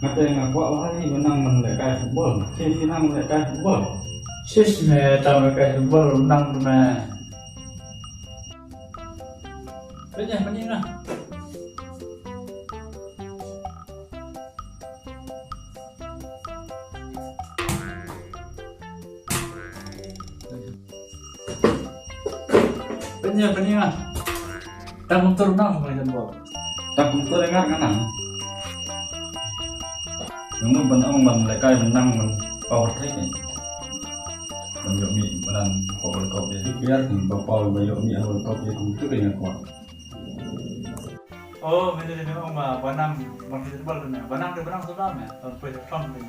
Macam yang aku awal ni menang melekai football, si nang melekai football. Sis me tahu mereka football menang me. Banyak mending lah. Banyak mending lah. Tanggung turunang sama football. Tak betul dengar kan? Yang menang melekai menang power trick ni. Menjomi menang power cup dia. Biar power menjomi power cup dia itu dengan kuat. Oh, macam ni memang banang masih football tu ni. Banang tu banang sudah me. Tahun 2000 tu.